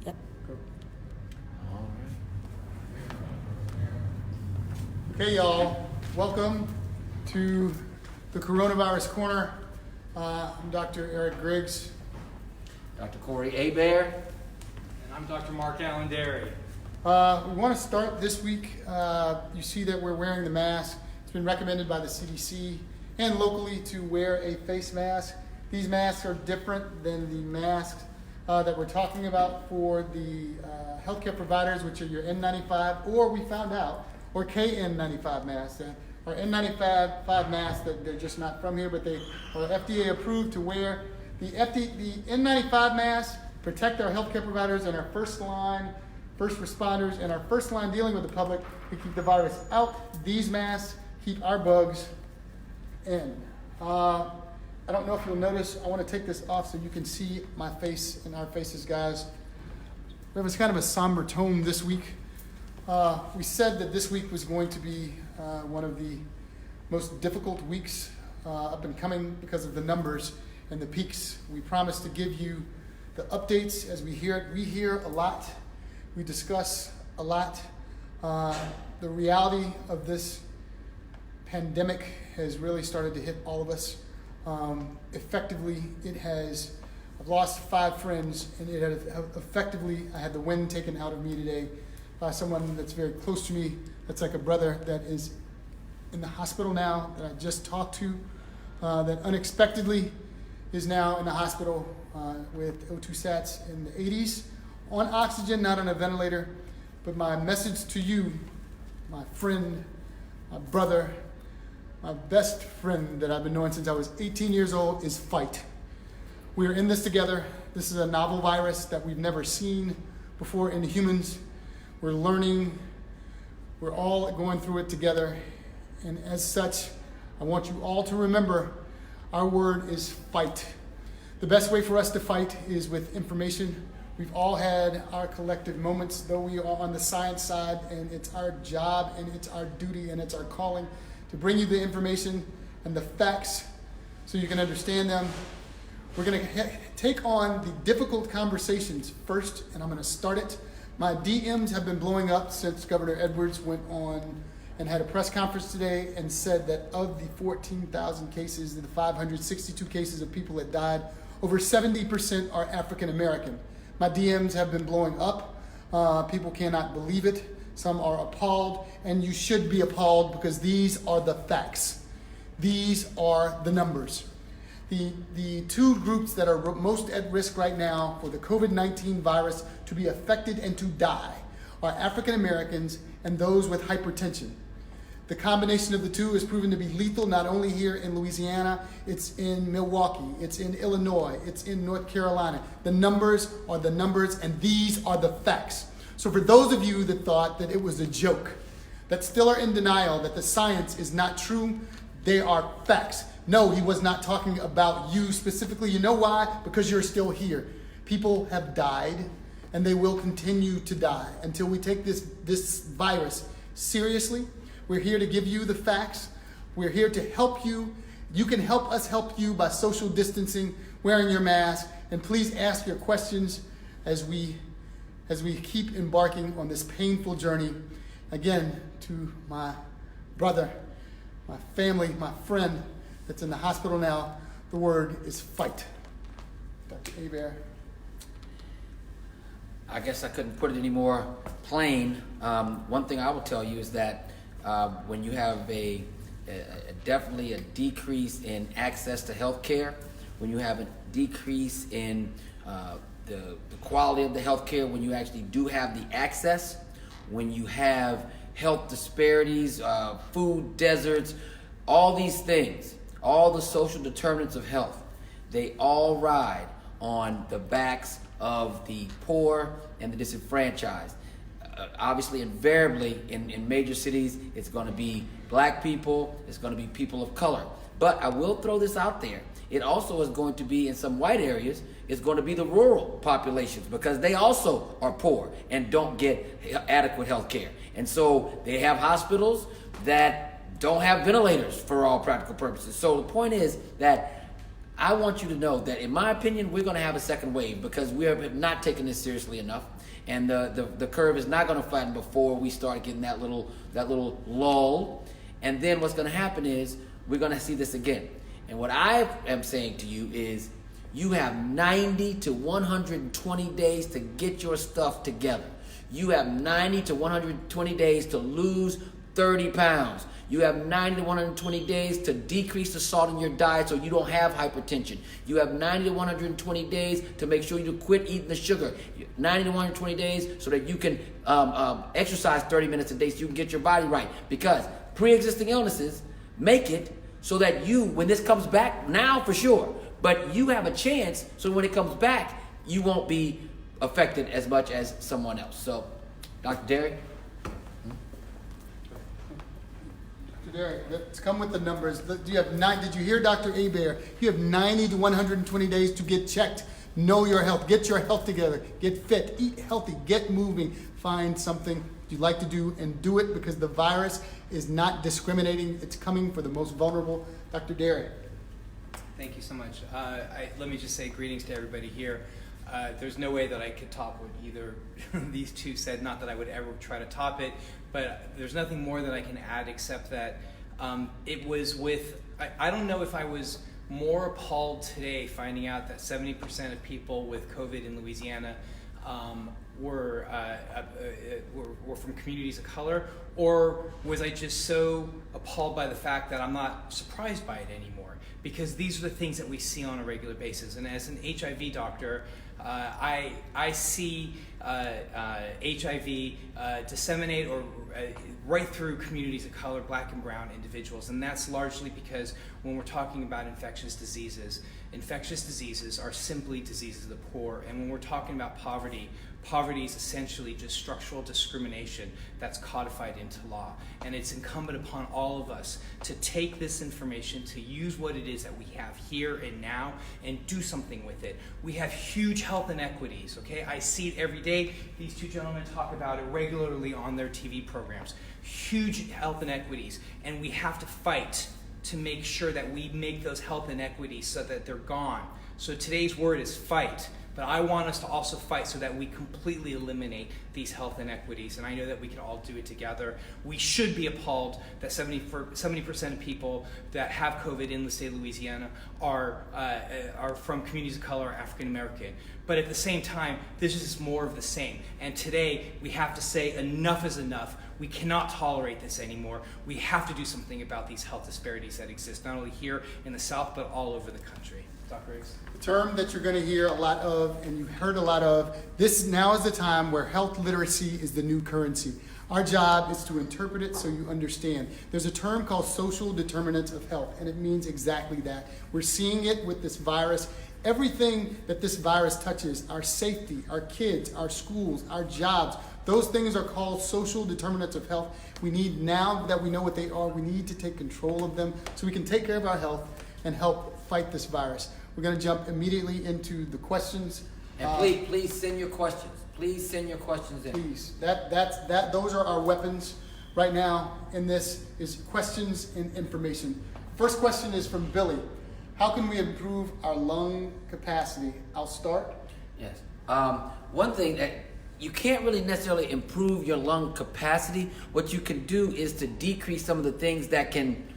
All right. Okay, y'all, welcome to the Coronavirus Corner. I'm Dr. Eric Griggs. Dr. Corey Hebert. And I'm Dr. Mark Allen Derry. We want to start this week. You see that we're wearing the mask. It's been recommended by the CDC and locally to wear a face mask. These masks are different than the masks that we're talking about for the healthcare providers, which are your N95, or we found out, or KN95 masks. Or N95 masks that they're just not from here, but they are FDA approved to wear. The N95 masks protect our healthcare providers and our first responders, and our first line dealing with the public to keep the virus out. These masks keep our bugs in. I don't know if you'll notice, I want to take this off so you can see my face and our faces, guys. We have kind of a somber tone this week. We said that this week was going to be one of the most difficult weeks up and coming because of the numbers and the peaks. We promised to give you the updates as we hear it. We hear a lot. We discuss a lot. The reality of this pandemic has really started to hit all of us. Effectively, I've lost 5 friends, and it has effectively, I had the wind taken out of me today. Someone that's very close to me, that's like a brother, that is in the hospital now, that I just talked to, that unexpectedly is now in the hospital with O2 sats in the 80s, on oxygen, not on a ventilator. But my message to you, my friend, my brother, my best friend that I've been knowing since I was 18 years old, is fight. We are in this together. This is a novel virus that we've never seen before in humans. We're learning. We're all going through it together. And as such, I want you all to remember our word is fight. The best way for us to fight is with information. We've all had our collective moments, though we are on the science side, and it's our job and it's our duty and it's our calling to bring you the information and the facts so you can understand them. We're going to take on the difficult conversations first, and I'm going to start it. My DMs have been blowing up since Governor Edwards went on and had a press conference today and said that of the 14,000 cases, the 562 cases of people that died, over 70% are African American. My DMs have been blowing up. People cannot believe it. Some are appalled, and you should be appalled because these are the facts. These are the numbers. The 2 groups that are most at risk right now for the COVID-19 virus to be affected and to die are African Americans and those with hypertension. The combination of the 2 is proven to be lethal, not only here in Louisiana, it's in Milwaukee, it's in Illinois, it's in North Carolina. The numbers are the numbers, and these are the facts. So for those of you that thought that it was a joke, that still are in denial, that the science is not true, they are facts. No, he was not talking about you specifically. You know why? Because you're still here. People have died, and they will continue to die until we take this virus seriously. We're here to give you the facts. We're here to help you. You can help us help you by social distancing, wearing your mask, and please ask your questions as we keep embarking on this painful journey. Again, to my brother, my family, my friend that's in the hospital now, the word is fight. Dr. Hebert. I guess I couldn't put it any more plain. One thing I will tell you is that when you have definitely a decrease in access to health care, when you have a decrease in the quality of the health care, when you actually do have the access, when you have health disparities, food deserts, all these things, all the social determinants of health, they all ride on the backs of the poor and the disenfranchised. Obviously, invariably, in major cities, it's going to be black people, it's going to be people of color. But I will throw this out there. It also is going to be, in some white areas, it's going to be the rural populations because they also are poor and don't get adequate health care. And so they have hospitals that don't have ventilators for all practical purposes. So the point is that I want you to know that, in my opinion, we're going to have a second wave because we have not taken this seriously enough, and the curve is not going to flatten before we start getting that little lull. And then what's going to happen is we're going to see this again. And what I am saying to you is, you have 90 to 120 days to get your stuff together. You have 90 to 120 days to lose 30 pounds. You have 90 to 120 days to decrease the salt in your diet so you don't have hypertension. You have 90 to 120 days to make sure you quit eating the sugar. 90 to 120 days so that you can exercise 30 minutes a day so you can get your body right. Because pre-existing illnesses make it so that you, when this comes back, now for sure, but you have a chance so when it comes back, you won't be affected as much as someone else. So, Dr. Derry? Dr. Derry, let's come with the numbers. Did you hear Dr. Hebert? You have 90 to 120 days to get checked. Know your health. Get your health together. Get fit. Eat healthy. Get moving. Find something you like to do and do it, because the virus is not discriminating. It's coming for the most vulnerable. Dr. Derry. Thank you so much. Let me just say greetings to everybody here. There's no way that I could top what either these two said. Not that I would ever try to top it, but there's nothing more that I can add except that it was with, I don't know if I was more appalled today finding out that 70% of people with COVID in Louisiana were from communities of color, or was I just so appalled by the fact that I'm not surprised by it anymore? Because these are the things that we see on a regular basis. And as an HIV doctor, I see HIV disseminate or right through communities of color, black and brown individuals. And that's largely because when we're talking about infectious diseases are simply diseases of the poor. And when we're talking about poverty is essentially just structural discrimination that's codified into law. And it's incumbent upon all of us to take this information, to use what it is that we have here and now, and do something with it. We have huge health inequities, okay? I see it every day. These two gentlemen talk about it regularly on their TV programs. Huge health inequities, and we have to fight to make sure that we make those health inequities so that they're gone. So today's word is fight. But I want us to also fight so that we completely eliminate these health inequities. And I know that we can all do it together. We should be appalled that 70% of people that have COVID in the state of Louisiana are from communities of color or African American. But at the same time, this is more of the same. And today, we have to say enough is enough. We cannot tolerate this anymore. We have to do something about these health disparities that exist, not only here in the South, but all over the country. Dr. Riggs? The term that you're going to hear a lot of, and you've heard a lot of, this now is the time where health literacy is the new currency. Our job is to interpret it so you understand. There's a term called social determinants of health, and it means exactly that. We're seeing it with this virus. Everything that this virus touches, our safety, our kids, our schools, our jobs, those things are called social determinants of health. We need, now that we know what they are, we need to take control of them so we can take care of our health and help fight this virus. We're going to jump immediately into the questions. And please send your questions. Please send your questions in. Please. Those are our weapons right now. And this is questions and information. First question is from Billy. How can we improve our lung capacity? I'll start. Yes. One thing that you can't really necessarily improve your lung capacity. What you can do is to decrease some of the things that can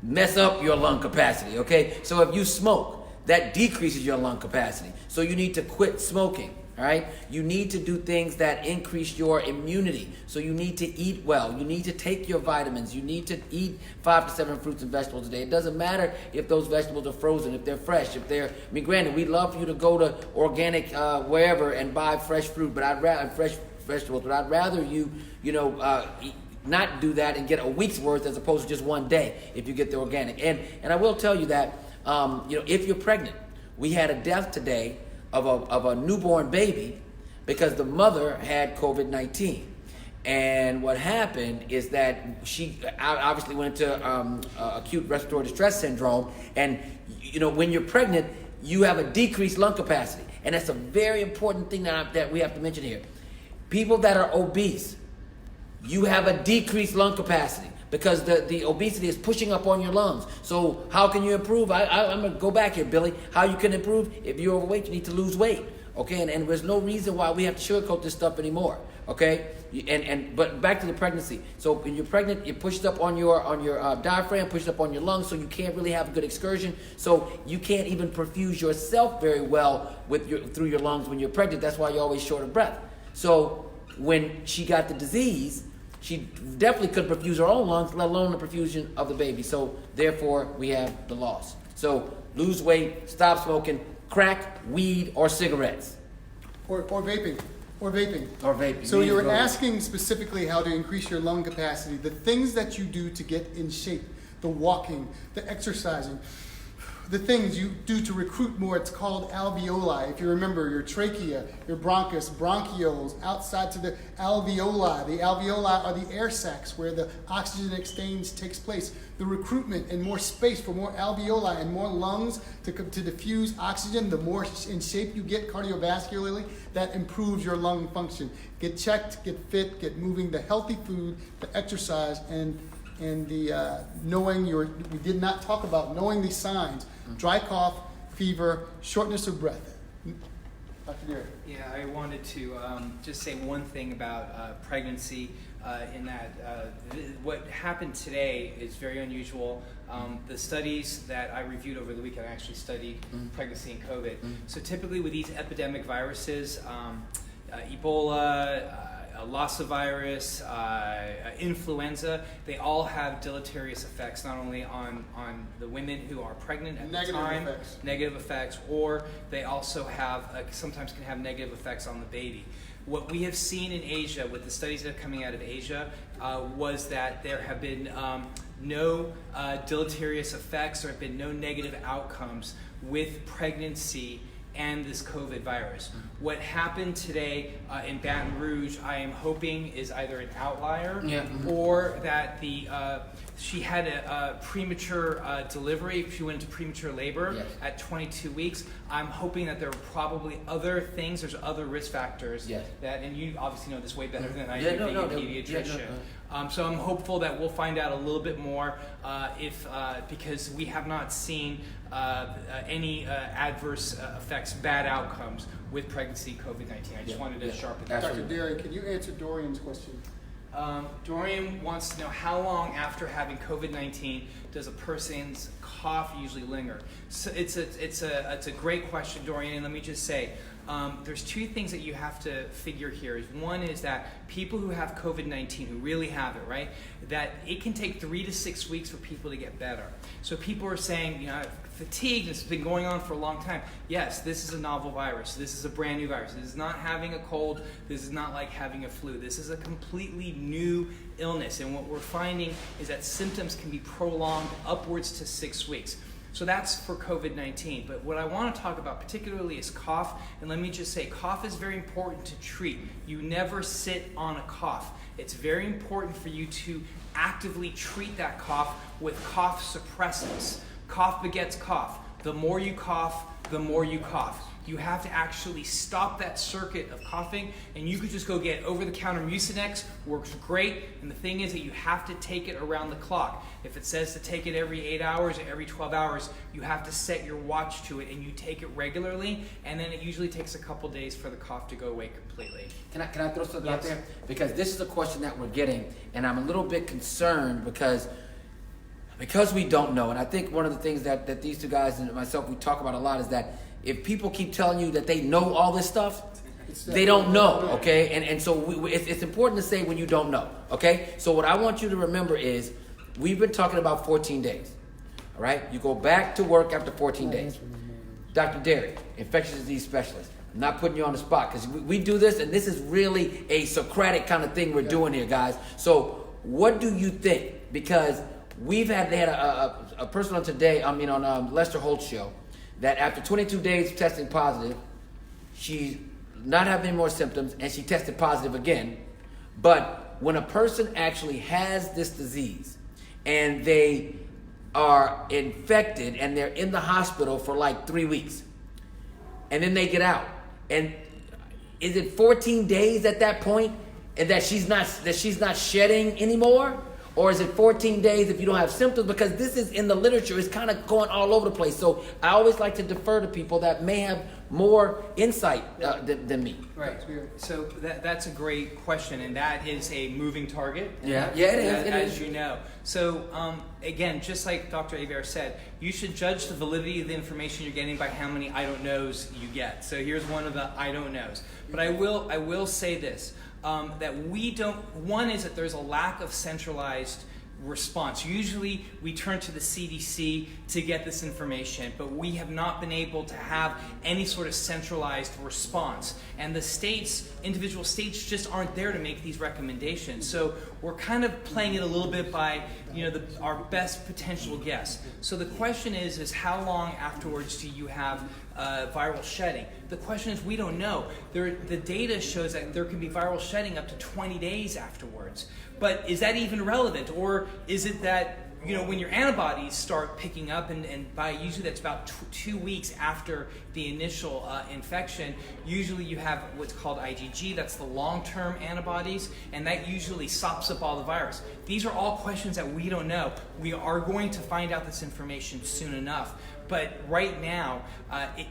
mess up your lung capacity, okay? So if you smoke, that decreases your lung capacity. So you need to quit smoking, all right? You need to do things that increase your immunity. So you need to eat well. You need to take your vitamins. You need to eat 5 to 7 fruits and vegetables a day. It doesn't matter if those vegetables are frozen, if they're fresh, if they're, I mean, granted, we'd love for you to go to organic wherever and buy fresh fruit, but I'd rather, fresh vegetables, but I'd rather you not do that and get a week's worth as opposed to just one day if you get the organic. And I will tell you that, if you're pregnant, we had a death today of a newborn baby because the mother had COVID-19. And what happened is that she obviously went into acute respiratory distress syndrome. And, when you're pregnant, you have a decreased lung capacity. And that's a very important thing that we have to mention here. People that are obese, you have a decreased lung capacity because the obesity is pushing up on your lungs. So how can you improve? I'm going to go back here, Billy. How you can improve? If you're overweight, you need to lose weight. Okay, and there's no reason why we have to sugarcoat this stuff anymore. Okay, but back to the pregnancy. So when you're pregnant, it pushes up on your diaphragm, pushes up on your lungs, so you can't really have a good excursion. So you can't even perfuse yourself very well through your lungs when you're pregnant. That's why you're always short of breath. So when she got the disease, she definitely couldn't perfuse her own lungs, let alone the perfusion of the baby. So therefore, we have the loss. So lose weight, stop smoking, crack, weed, or cigarettes. Or vaping. Or vaping. Or vaping. So you were asking specifically how to increase your lung capacity, the things that you do to get in shape, the walking, the exercising, the things you do to recruit more. It's called alveoli. If you remember, your trachea, your bronchus, bronchioles, outside to the alveoli. The alveoli are the air sacs where the oxygen exchange takes place. The recruitment and more space for more alveoli and more lungs to diffuse oxygen, the more in shape you get cardiovascularly, that improves your lung function. Get checked, get fit, get moving, the healthy food, the exercise, and the knowing we did not talk about knowing these signs: dry cough, fever, shortness of breath. Dr. Derek. Yeah, I wanted to just say one thing about pregnancy. In that what happened today is very unusual. The studies that I reviewed over the weekend, I actually studied pregnancy and COVID. So typically with these epidemic viruses, Ebola, Lassa virus, influenza, they all have deleterious effects, not only on the women who are pregnant at the time, negative effects, or they also have sometimes can have negative effects on the baby. What we have seen in Asia, with the studies that are coming out of Asia, was that there have been no deleterious effects, there have been no negative outcomes with pregnancy and this COVID virus. What happened today in Baton Rouge, I am hoping is either an outlier or that she had a premature delivery. She went into premature labor at 22 weeks. I'm hoping that there are probably other things, there's other risk factors that, and you obviously know this way better than I do, being a pediatrician. So I'm hopeful that we'll find out a little bit more because we have not seen any adverse effects, bad outcomes with pregnancy COVID-19. I just wanted to sharpen that. Dr. Derry, can you answer Dorian's question? Dorian wants to know how long after having COVID-19 does a person's cough usually linger? So it's a great question, Dorian, and let me just say, there's two things that you have to figure here. One is that people who have COVID-19, who really have it, right, that it can take 3 to 6 weeks for people to get better. So people are saying, you know, fatigue, this has been going on for a long time. Yes, this is a novel virus. This is a brand new virus. This is not having a cold. This is not like having a flu. This is a completely new illness. And what we're finding is that symptoms can be prolonged upwards to 6 weeks. So that's for COVID-19. But what I want to talk about particularly is cough. And let me just say, cough is very important to treat. You never sit on a cough. It's very important for you to actively treat that cough with cough suppressants. Cough begets cough. The more you cough, the more you cough. You have to actually stop that circuit of coughing, and you could just go get over-the-counter Mucinex, works great, and the thing is that you have to take it around the clock. If it says to take it every 8 hours or every 12 hours, you have to set your watch to it, and you take it regularly, and then it usually takes a couple days for the cough to go away completely. Can I throw something out there? Because this is a question that we're getting, and I'm a little bit concerned because we don't know. And I think one of the things that these two guys and myself, we talk about a lot is that if people keep telling you that they know all this stuff, they don't know, okay? And so it's important to say when you don't know, okay? So what I want you to remember is we've been talking about 14 days, all right? You go back to work after 14 days. Dr. Derry, infectious disease specialist. I'm not putting you on the spot because we do this, and this is really a Socratic kind of thing we're doing here, guys. So what do you think? Because they had a person on today, on Lester Holt's show, that after 22 days of testing positive, she's not having any more symptoms, and she tested positive again. But when a person actually has this disease, and they are infected, and they're in the hospital for like 3 weeks, and then they get out, and is it 14 days at that point, and that she's not shedding anymore? Or is it 14 days if you don't have symptoms? Because this is in the literature. It's kind of going all over the place. So I always like to defer to people that may have more insight than me. Right. So that's a great question, and that is a moving target. Yeah, it is. As you know. So again, just like Dr. Hebert said, you should judge the validity of the information you're getting by how many I don't knows you get. So here's one of the I don't knows. But I will say this. That we don't, one is that there's a lack of centralized response. Usually we turn to the CDC to get this information, but we have not been able to have any sort of centralized response. And the states, individual states just aren't there to make these recommendations. So we're kind of playing it a little bit by, our best potential guess. So the question is how long afterwards do you have viral shedding? The question is, we don't know. The data shows that there can be viral shedding up to 20 days afterwards. But is that even relevant? Or is it that, when your antibodies start picking up, and by usually that's about 2 weeks after the initial infection, usually you have what's called IgG, that's the long-term antibodies, and that usually sops up all the virus. These are all questions that we don't know. We are going to find out this information soon enough. But right now,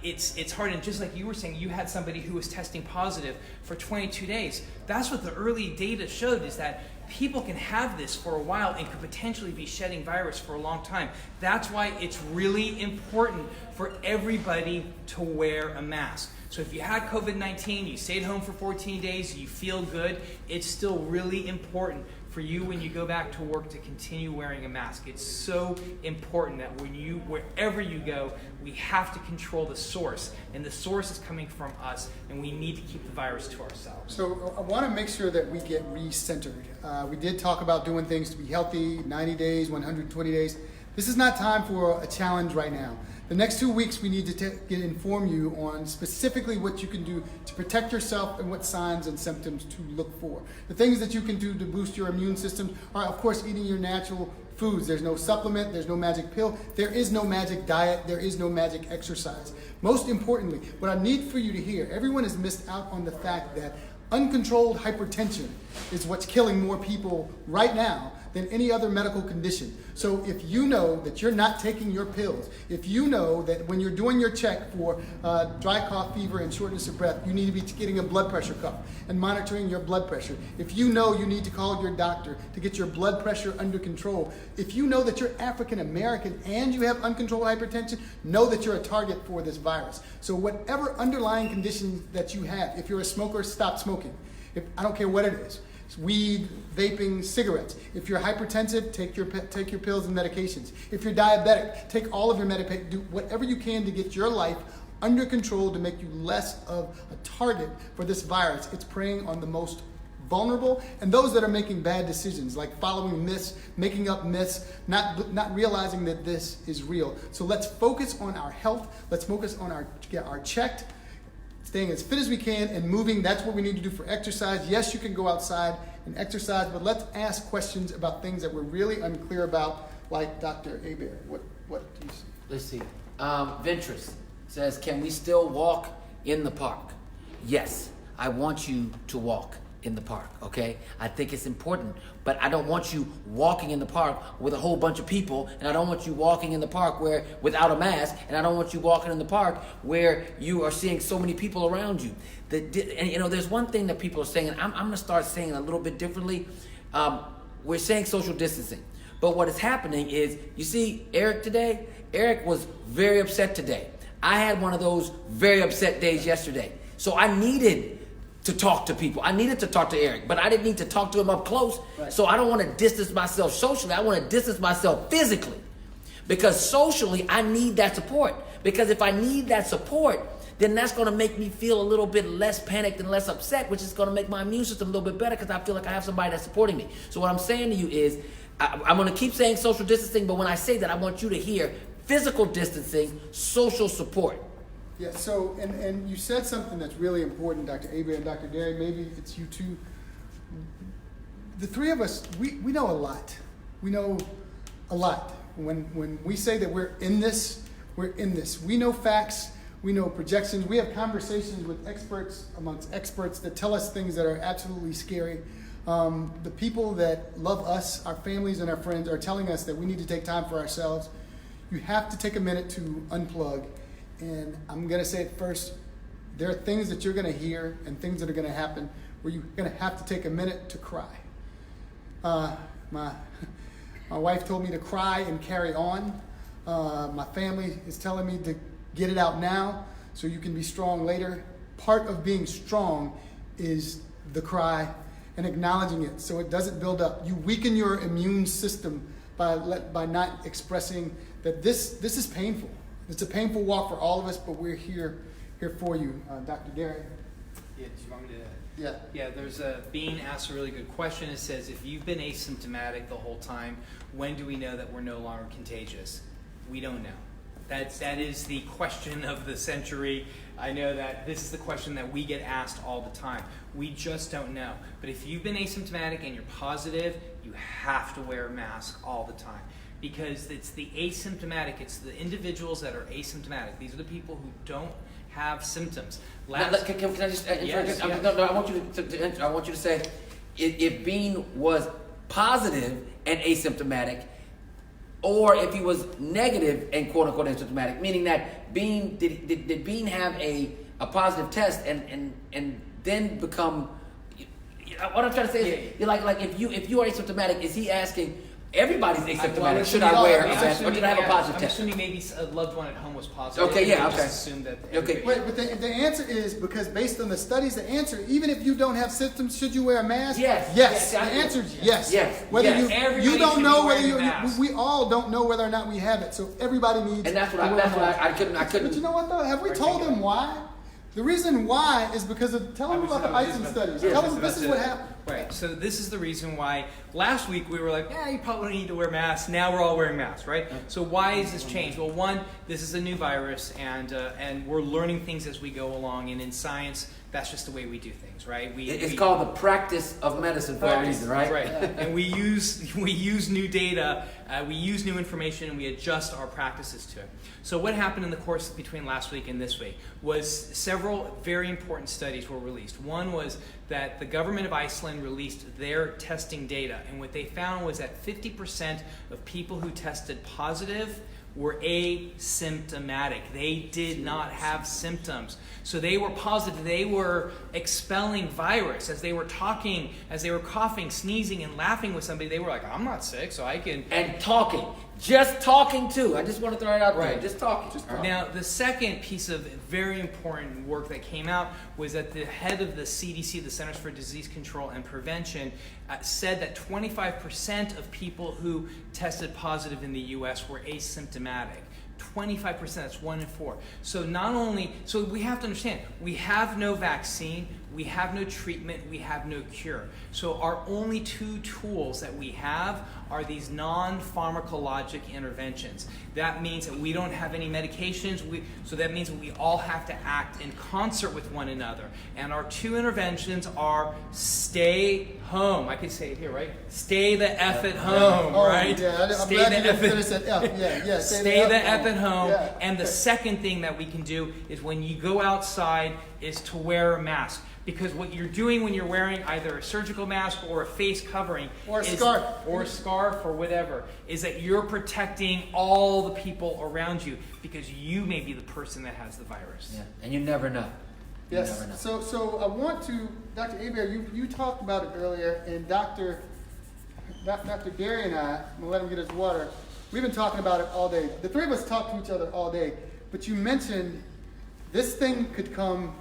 it's hard. And just like you were saying, you had somebody who was testing positive for 22 days. That's what the early data showed, is that people can have this for a while and could potentially be shedding virus for a long time. That's why it's really important for everybody to wear a mask. So if you had COVID-19, you stayed home for 14 days, you feel good, it's still really important for you when you go back to work to continue wearing a mask. It's so important that wherever you go, we have to control the source, and the source is coming from us, and we need to keep the virus to ourselves. So I want to make sure that we get recentered. We did talk about doing things to be healthy, 90 days, 120 days. This is not time for a challenge right now. The next 2 weeks, we need to inform you on specifically what you can do to protect yourself and what signs and symptoms to look for. The things that you can do to boost your immune system are, of course, eating your natural foods. There's no supplement, there's no magic pill, there is no magic diet, there is no magic exercise. Most importantly, what I need for you to hear, everyone has missed out on the fact that uncontrolled hypertension is what's killing more people right now than any other medical condition. So if you know that you're not taking your pills, if you know that when you're doing your check for dry cough, fever, and shortness of breath, you need to be getting a blood pressure cuff and monitoring your blood pressure. If you know you need to call your doctor to get your blood pressure under control, if you know that you're African American and you have uncontrolled hypertension, know that you're a target for this virus. So whatever underlying conditions that you have, if you're a smoker, stop smoking. I don't care what it is. Weed, vaping, cigarettes. If you're hypertensive, take your pills and medications. If you're diabetic, take all of your medication. Do whatever you can to get your life under control to make you less of a target for this virus. It's preying on the most vulnerable and those that are making bad decisions, like following myths, making up myths, not realizing that this is real. So let's focus on our health. Let's focus on get our checked, staying as fit as we can and moving. That's what we need to do for exercise. Yes, you can go outside and exercise, but let's ask questions about things that we're really unclear about, like Dr. Hebert. What do you see? Let's see. Ventress says, can we still walk in the park? Yes, I want you to walk in the park, okay? I think it's important, but I don't want you walking in the park with a whole bunch of people, and I don't want you walking in the park without a mask, and I don't want you walking in the park where you are seeing so many people around you. And there's one thing that people are saying, and I'm gonna start saying it a little bit differently. We're saying social distancing, but what is happening is, you see Eric today? Eric was very upset today. I had one of those very upset days yesterday. So I needed to talk to people. I needed to talk to Eric, but I didn't need to talk to him up close. Right. So I don't want to distance myself socially. I want to distance myself physically. Because socially, I need that support. Because if I need that support, then that's going to make me feel a little bit less panicked and less upset, which is going to make my immune system a little bit better because I feel like I have somebody that's supporting me. So what I'm saying to you is, I'm going to keep saying social distancing, but when I say that, I want you to hear physical distancing, social support. Yeah, so, and you said something that's really important, Dr. Hebert and Dr. Derry, maybe it's you too. The three of us, we know a lot. We know a lot. When we say that we're in this, we're in this. We know facts, we know projections, we have conversations with experts amongst experts that tell us things that are absolutely scary. The people that love us, our families and our friends, are telling us that we need to take time for ourselves. You have to take a minute to unplug. And I'm going to say it first. There are things that you're going to hear and things that are going to happen where you're going to have to take a minute to cry. My wife told me to cry and carry on. My family is telling me to get it out now so you can be strong later. Part of being strong is the cry and acknowledging it so it doesn't build up. You weaken your immune system by not expressing that this is painful. It's a painful walk for all of us, but we're here for you. Dr. Derry? Yeah, do you want me to? Yeah. Yeah, there's Bean asked a really good question. It says, if you've been asymptomatic the whole time, when do we know that we're no longer contagious? We don't know. That is the question of the century. I know that this is the question that we get asked all the time. We just don't know. But if you've been asymptomatic and you're positive, you have to wear a mask all the time. Because it's the asymptomatic, it's the individuals that are asymptomatic. These are the people who don't have symptoms. Can I just Yes, yes. No, I want you to say, if Bean was positive and asymptomatic, or if he was negative and quote unquote asymptomatic, meaning that Bean did Bean have a positive test and then become, what I'm trying to say is, like if you are asymptomatic, is he asking, everybody's asymptomatic, should I wear a mask, or did I have a positive test? I'm assuming maybe a loved one at home was positive. Okay, yeah, Just okay. assume that Okay. Wait, but the answer is, because based on the studies, the answer, even if you don't have symptoms, should you wear a mask? Yes. Yes. Yes, The answer is yes. Yes. Whether Yes. Everybody you don't should know be whether wearing a mask. we all don't know whether or not we have it. So everybody needs. And that's what to wear a mask. I couldn't. But you know what though? Have we told them why? The reason why is because of, tell them about the Bison studies. Tell them this is what happened. Right, so this is the reason why last week we were like, you probably don't need to wear masks. Now we're all wearing masks, right? So why is this changed? Well, one, this is a new virus, and we're learning things as we go along. And in science, that's just the way we do things, right? It's called the practice of medicine for a reason, right? Right, and we use new data, we use new information, and we adjust our practices to it. So what happened in the course between last week and this week was several very important studies were released. One was that the government of Iceland released their testing data, and what they found was that 50% of people who tested positive were asymptomatic. They did not have symptoms. So they were positive. They were expelling virus. As they were talking, as they were coughing, sneezing, and laughing with somebody, they were like, I'm not sick, so I can... And talking. Just talking too. I just want to throw it out there. Right. Just talking. Now, the second piece of very important work that came out was that the head of the CDC, the Centers for Disease Control and Prevention, said that 25% of people who tested positive in the U.S. were asymptomatic. 25%, that's 1 in 4. So so we have to understand, we have no vaccine, we have no treatment, we have no cure. So our only two tools that we have are these non-pharmacologic interventions. That means that we don't have any medications, so that means that we all have to act in concert with one another. And our two interventions are stay home. I could say it here, right? Stay the F at home, right? Yeah, I'm Stay glad the you didn't F finish that F. Yeah. Stay the F at home. Yeah. And the second thing that we can do is when you go outside is to wear a mask. Because what you're doing when you're wearing either a surgical mask or a face covering Or a scarf. Or a scarf or whatever, is that you're protecting all the people around you because you may be the person that has the virus. Yeah. And you never know. You Yes. never know. So I want to, Dr. Hebert, you talked about it earlier, and Dr. Derry and I'm going to let him get his water. We've been talking about it all day. The three of us talk to each other all day, but you mentioned this thing could come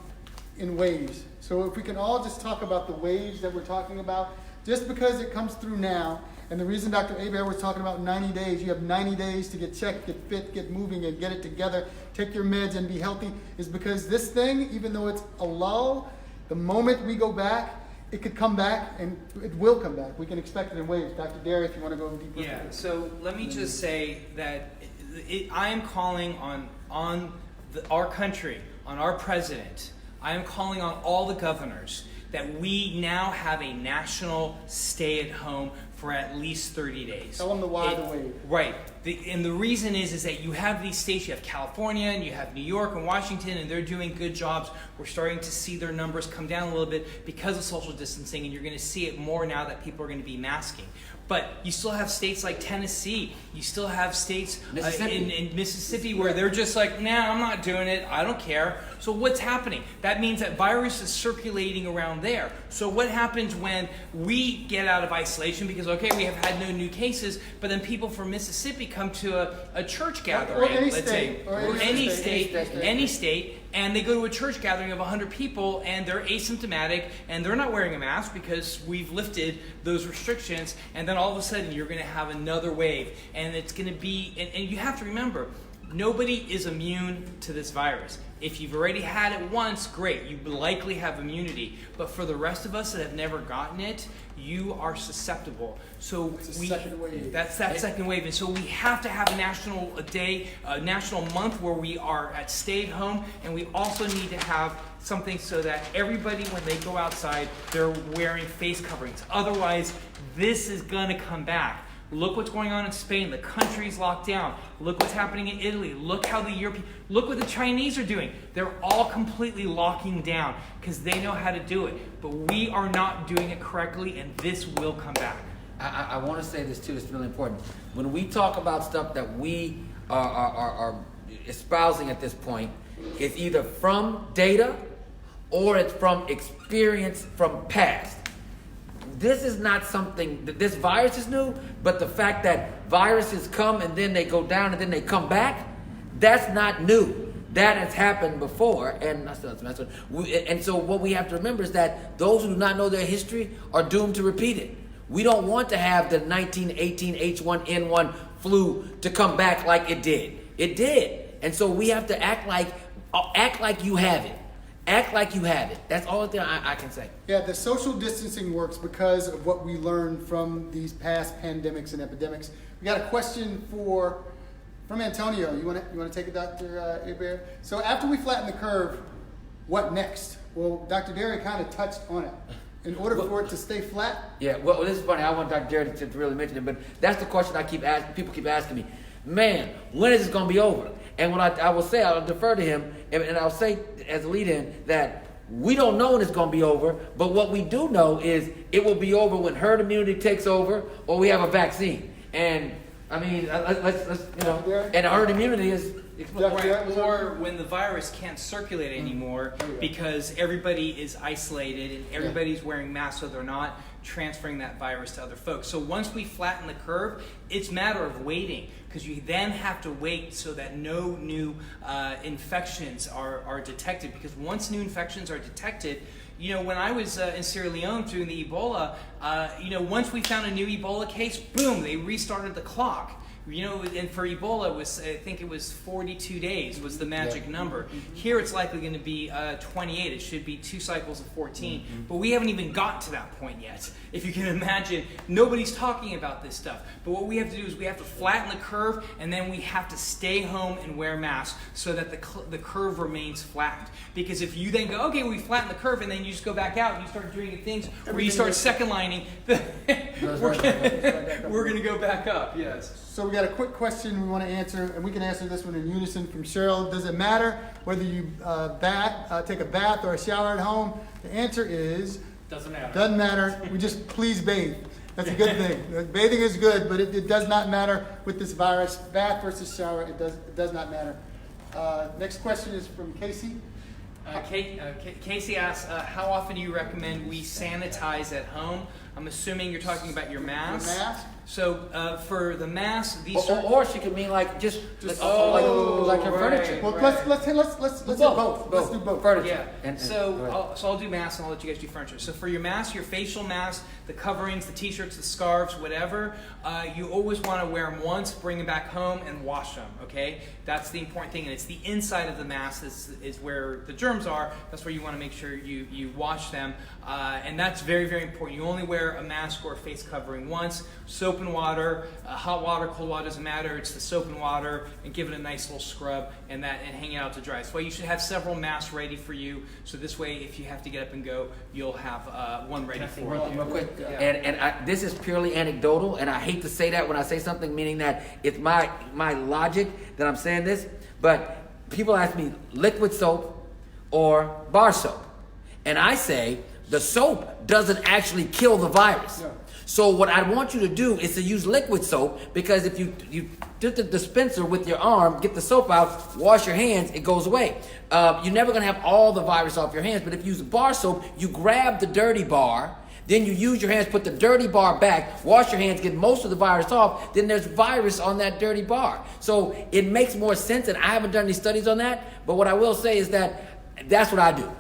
in waves. So if we can all just talk about the waves that we're talking about, just because it comes through now, and the reason Dr. Hebert was talking about 90 days, you have 90 days to get checked, get fit, get moving, and get it together, take your meds and be healthy, is because this thing, even though it's a lull, the moment we go back, it could come back, and it will come back. We can expect it in waves. Dr. Derry, if you want to go deeper. Yeah, so let me just say that I am calling on our country, on our president, I am calling on all the governors that we now have a national stay-at-home for at least 30 days. Tell them the why, the wave. Right. And the reason is that you have these states, you have California and you have New York and Washington, and they're doing good jobs. We're starting to see their numbers come down a little bit because of social distancing, and you're going to see it more now that people are going to be masking. But you still have states like Tennessee. You still have states in Mississippi where they're just like, nah, I'm not doing it. I don't care. So what's happening? That means that virus is circulating around there. So what happens when we get out of isolation? Because, okay, we have had no new cases, but then people from Mississippi come to a church gathering, any state, and they go to a church gathering of 100 people, and they're asymptomatic, and they're not wearing a mask because we've lifted those restrictions, and then all of a sudden you're going to have another wave, and it's going to be, and you have to remember, nobody is immune to this virus. If you've already had it once, great, you likely have immunity. But for the rest of us that have never gotten it, you are susceptible. So that's that second wave. And so we have to have a national month where we are at stay at home, and we also need to have something so that everybody, when they go outside, they're wearing face coverings. Otherwise, this is gonna come back. Look what's going on in Spain. The country's locked down. Look what's happening in Italy. Look how look what the Chinese are doing. They're all completely locking down because they know how to do it. But we are not doing it correctly, and this will come back. I want to say this too. It's really important. When we talk about stuff that we are espousing at this point, it's either from data or it's from experience from past. This is not something, this virus is new, but the fact that viruses come and then they go down and then they come back, that's not new. That has happened before, and so what we have to remember is that those who do not know their history are doomed to repeat it. We don't want to have the 1918 H1N1 flu to come back like it did. It did. And so we have to act like you have it. Act like you have it. That's all I can say. Yeah, the social distancing works because of what we learned from these past pandemics and epidemics. We got a question from Antonio. You want to take it, Dr. Hebert? So after we flatten the curve, what next? Well, Dr. Derry kind of touched on it. In order for it to stay flat? Yeah, well, this is funny. I want Dr. Derry to really mention it, but that's the question people keep asking me. Man, when is this going to be over? And when I will say, I'll defer to him, and I'll say as a lead-in that we don't know when it's going to be over, but what we do know is it will be over when herd immunity takes over or we have a vaccine. And, I mean, let's and herd immunity is... Or when the virus can't circulate anymore because everybody is isolated and everybody's wearing masks, so they're not transferring that virus to other folks. So once we flatten the curve, it's a matter of waiting, because you then have to wait so that no new infections are detected. Because once new infections are detected, when I was in Sierra Leone during the Ebola, once we found a new Ebola case, boom, they restarted the clock. And for Ebola, I think it was 42 days was the magic number. Here it's likely going to be 28. It should be 2 cycles of 14. But we haven't even got to that point yet. If you can imagine, nobody's talking about this stuff. But what we have to do is we have to flatten the curve, and then we have to stay home and wear masks so that the curve remains flattened. Because if you then go, okay, we flatten the curve, and then you just go back out and you start doing things where you start second lining, we're going to go back up. Yes. So we got a quick question we want to answer, and we can answer this one in unison from Cheryl. Does it matter whether you take a bath or a shower at home? The answer is... Doesn't matter. Doesn't matter. We just please bathe. That's a good thing. Bathing is good, but it does not matter with this virus. Bath versus shower, it does not matter. Next question is from Casey. Casey asks, how often do you recommend we sanitize at home? I'm assuming you're talking about your mask. Your mask? So for the mask, these or she could mean like like your furniture. Well, let's do both. Let's do both. Furniture. Yeah. So I'll do masks and I'll let you guys do furniture. So for your mask, your facial mask, the coverings, the t-shirts, the scarves, whatever, you always want to wear them once, bring them back home, and wash them. Okay, that's the important thing, and it's the inside of the mask is where the germs are. That's where you want to make sure you wash them, and that's very, very important. You only wear a mask or a face covering once. So soap and water, hot water, cold water, doesn't matter. It's the soap and water, and give it a nice little scrub, and hang it out to dry. That's why you should have several masks ready for you. So this way, if you have to get up and go, you'll have one ready for you. Real quick, this is purely anecdotal, and I hate to say that when I say something, meaning that it's my logic that I'm saying this, but people ask me liquid soap or bar soap, and I say the soap doesn't actually kill the virus. No. So what I want you to do is to use liquid soap, because if you dip the dispenser with your arm, get the soap out, wash your hands, it goes away. You're never going to have all the virus off your hands, but if you use bar soap, you grab the dirty bar, then you use your hands, put the dirty bar back, wash your hands, get most of the virus off, then there's virus on that dirty bar. So it makes more sense, and I haven't done any studies on that, but what I will say is that that's what I do.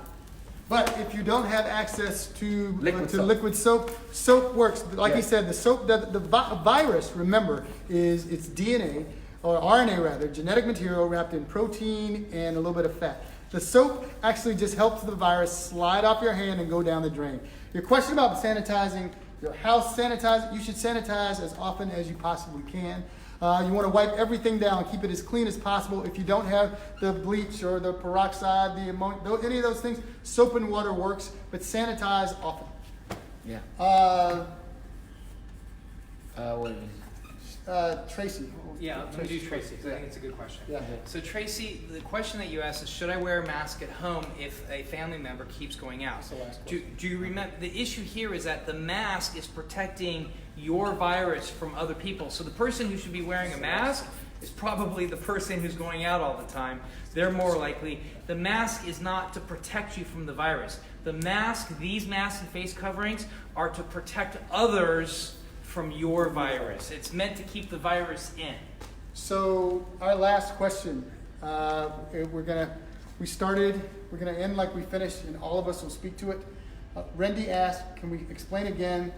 But if you don't have access to Liquid soap. soap works. Like Yeah. you said, the virus, remember, is it's DNA, or RNA rather, genetic material wrapped in protein and a little bit of fat. The soap actually just helps the virus slide off your hand and go down the drain. Your question about sanitizing your house, you should sanitize as often as you possibly can. You want to wipe everything down, keep it as clean as possible. If you don't have the bleach or the peroxide, the ammonia, any of those things, soap and water works, but sanitize often. Yeah. Tracy. Yeah, I'm going to do Tracy, because I think it's a good question. Yeah. So Tracy, the question that you asked is, should I wear a mask at home if a family member keeps going out? That's the last Do you remember, the issue here is that the mask is protecting your virus from other people. So the person who should be wearing a mask is probably the person who's going out all the time. They're more likely. The mask is not to protect you from the virus. The mask, these masks and face coverings, are to protect others from your virus. It's meant to keep the virus in. So our last question, we're gonna end like we finished, and all of us will speak to it. Rendy asked, can we explain again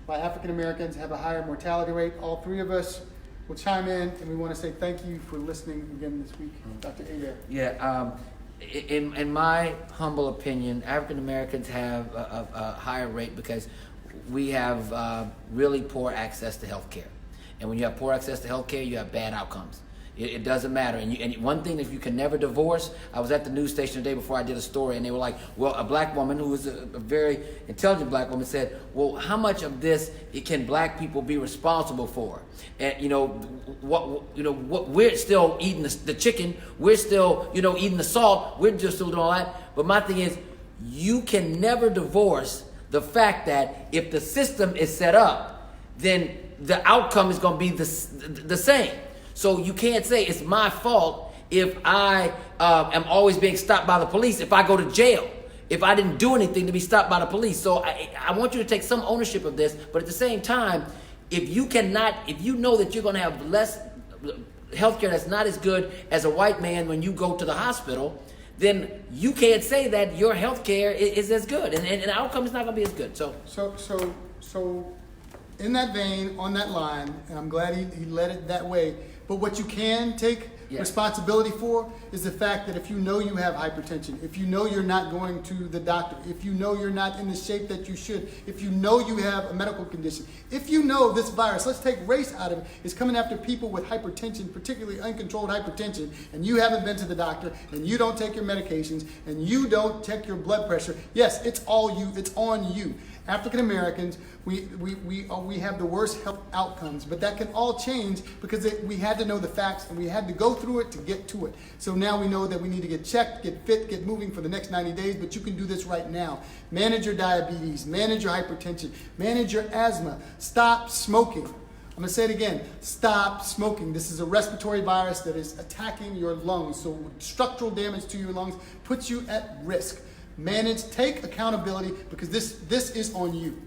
why African Americans have a higher mortality rate? All three of us will chime in, and we want to say thank you for listening again this week, Dr. Hebert. Yeah, in my humble opinion, African Americans have a higher rate because we have really poor access to health care. And when you have poor access to health care, you have bad outcomes. It doesn't matter. And one thing that you can never divorce, I was at the news station the day before I did a story, and they were like, well, a black woman who was a very intelligent black woman said, well, how much of this can black people be responsible for? And what we're still eating the chicken, we're still eating the salt, we're just still doing all that. But my thing is, you can never divorce the fact that if the system is set up, then the outcome is going to be the same. So you can't say it's my fault if I am always being stopped by the police, if I go to jail, if I didn't do anything to be stopped by the police. So I want you to take some ownership of this, but at the same time, if you know that you're going to have less healthcare that's not as good as a white man when you go to the hospital, then you can't say that your healthcare is as good, and the outcome is not going to be as good. So in that vein, on that line, and I'm glad he led it that way, but what you can take responsibility for is the fact that if you know you have hypertension, if you know you're not going to the doctor, if you know you're not in the shape that you should, if you know you have a medical condition, if you know this virus, let's take race out of it, is coming after people with hypertension, particularly uncontrolled hypertension, and you haven't been to the doctor, and you don't take your medications, and you don't check your blood pressure, yes, it's all you, it's on you. African Americans, we have the worst health outcomes, but that can all change because we had to know the facts and we had to go through it to get to it. So now we know that we need to get checked, get fit, get moving for the next 90 days, but you can do this right now. Manage your diabetes, manage your hypertension, manage your asthma, stop smoking. I'm going to say it again, stop smoking. This is a respiratory virus that is attacking your lungs, so structural damage to your lungs puts you at risk. Manage, take accountability, because this is on you.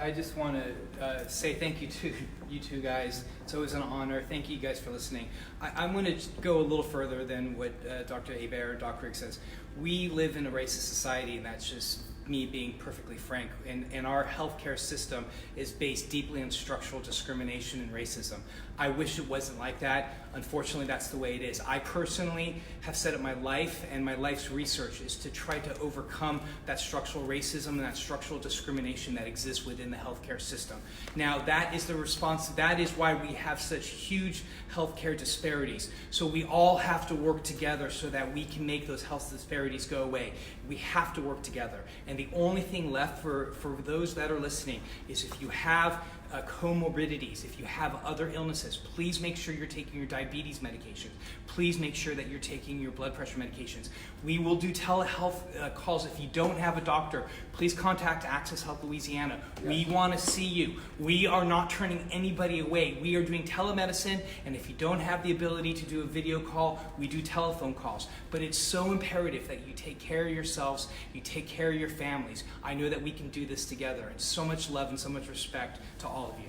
I just want to say thank you to you two guys. It's always an honor. Thank you guys for listening. I'm going to go a little further than what Dr. Hebert or Doc Rick says. We live in a racist society, and that's just me being perfectly frank. And our healthcare system is based deeply on structural discrimination and racism. I wish it wasn't like that. Unfortunately, that's the way it is. I personally have set up my life, and my life's research is to try to overcome that structural racism and that structural discrimination that exists within the healthcare system. Now, that is the response. That is why we have such huge healthcare disparities. So we all have to work together so that we can make those health disparities go away. We have to work together. And the only thing left for those that are listening is if you have comorbidities, if you have other illnesses, please make sure you're taking your diabetes medications. Please make sure that you're taking your blood pressure medications. We will do telehealth calls. If you don't have a doctor, please contact Access Health Louisiana. Yes. We want to see you. We are not turning anybody away. We are doing telemedicine, and if you don't have the ability to do a video call, we do telephone calls. But it's so imperative that you take care of yourselves, you take care of your families. I know that we can do this together. And so much love and so much respect to all of you.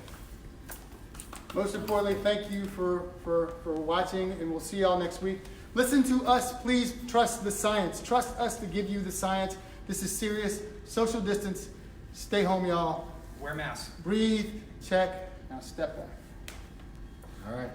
Most importantly, thank you for watching, and we'll see y'all next week. Listen to us, please. Trust the science. Trust us to give you the science. This is serious. Social distance. Stay home, y'all. Wear masks. Breathe. Check. Now step back. All right.